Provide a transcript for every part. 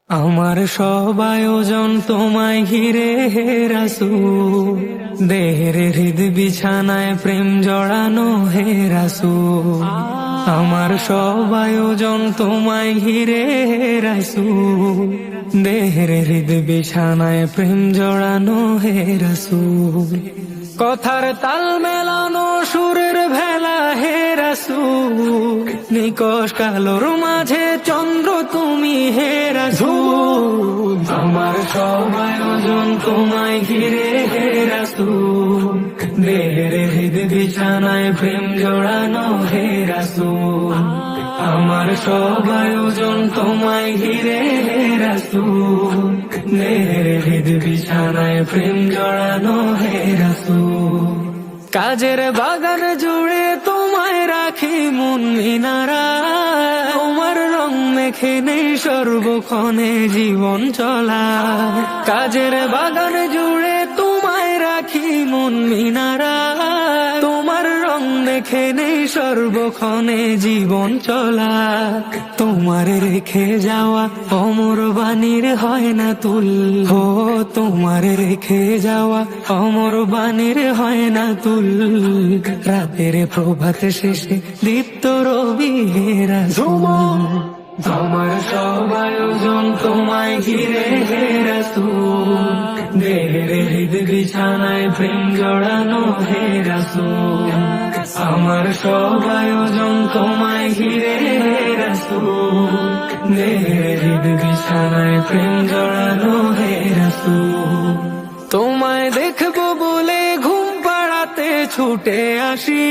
আমার সব আয়োজন তোমায় ঘিরে হে রাসূল, দেহের হৃদ বিছানায় প্রেম জড়ানো হে রাসূল। আমার সব আয়োজন তোমায় ঘিরে হে রাসূল, দেহের হৃদ বিছানায় প্রেম জড়ানো হে রাসূল। কথার তাল মেলানো সুরের ভেলা হে রাসূল, নিকশ কালোর মাঝে চন্দ্র তুমি হে রাসূল। আমার সব আয়োজন তোমায় ঘিরে হে রাসূল, দেহের হৃদ বিছানায় প্রেম জড়ানো হে রাসূল। আমার সব আয়োজন তোমায় ঘিরে হে রাসূল, দেহের হৃদ বিছানায় প্রেম জড়ানো হে রাসূল। কাজের বাগান জুড়ে তোমায় রাখি মন মিনারা, তোমার রং মেখে নেই সর্বক্ষণে জীবন চলা। কাজের বাগান জুড়ে তোমায় রাখি মন মিনারা, তোমার রং মেখে নেই সর্বক্ষণে জীবন চলা। তোমার রেখে যাওয়া অমর বাণীর হয় না তুল, ও তোমার রেখে যাওয়া অমর বাণীর হয় না তুল। রাতের প্রভাত শেষে দীপ্ত রবি হে রাসূল। আমার সব আয়োজন তোমায় ঘিরে হে রাসূল, দেহের হৃদ বিছানায় প্রেম জড়ানো হে রাসূল। আমার সব আয়োজন তোমায় ঘিরে হে রাসূল, দেহের হৃদ বিছানায় প্রেম জড়ানো হে রাসূল। তোমায় দেখবো বলে ঘুম পাড়াতে ছুটে আসি,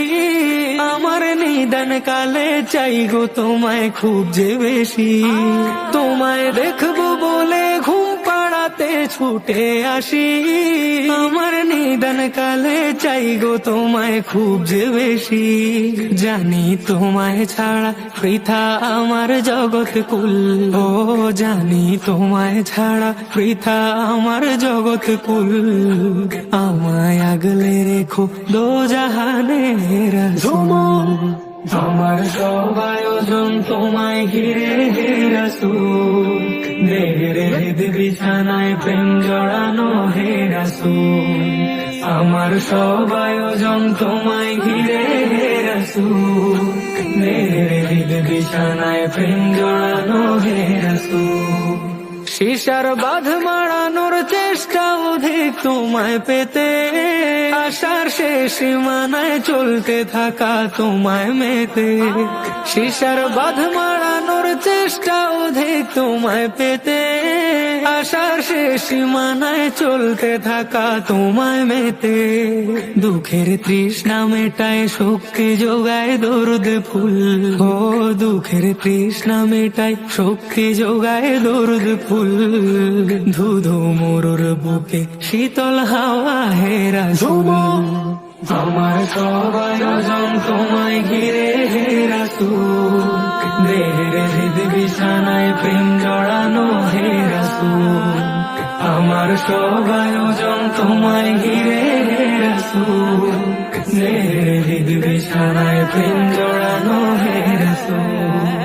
আমার নিদান কালে চাই গো তোমায় খুব যে বেশি। তোমায় দেখবো বলে ঘুম পাড়াতে ছুটে আসি, আমার নিদান কালে চাই গো তোমায় খুব যে বেশি। জানি তোমায় ছাড়া বৃথা আমার জগৎ কুল, ও জানি তোমায় ছাড়া বৃথা আমার জগৎ কুল। আমায় আগলে রেখো দোজাহানে হে রাসূল। আমার সব আয়োজন তোমায় ঘিরে হে রাসূল, দেহের হৃদ বিছানায় প্রেম জড়ানো হে রাসূল। আমার সব আয়োজন তোমায় ঘিরে হে রাসূল, দেহের হৃদ বিছানায় প্রেম জড়ানো হে রাসূল। শিশার বাঁধ মারানোর চেষ্টা অধিক তোমায় পেতে, আশার শেষ সীমানায় চলতে থাকা তোমায় মেতে। শিশার বাঁধ মারানোর চেষ্টা অধিক তোমায় পেতে, আশার শেষ সীমানায় চলতে থাকা তোমায় মেতে। দুঃখের তৃষ্ণা মেটায় শক্তি যোগায় দরুদ ফুল, ও দুঃখের তৃষ্ণা মেটায় শক্তি যোগায় দরুদ ফুল। ধুধু মরুর বুকে শীতল হাওয়া হে রাসূল। আমার সব আয়োজন তোমায় ঘিরে হে রাসূল, দেহের হৃদ বিছানায় প্রেম জড়ানো হে রাসূল। আমার সব আয়োজন তোমায় ঘিরে হে রাসূল, দেহের হৃদ বিছানায় প্রেম জড়ানো হে রাসূল।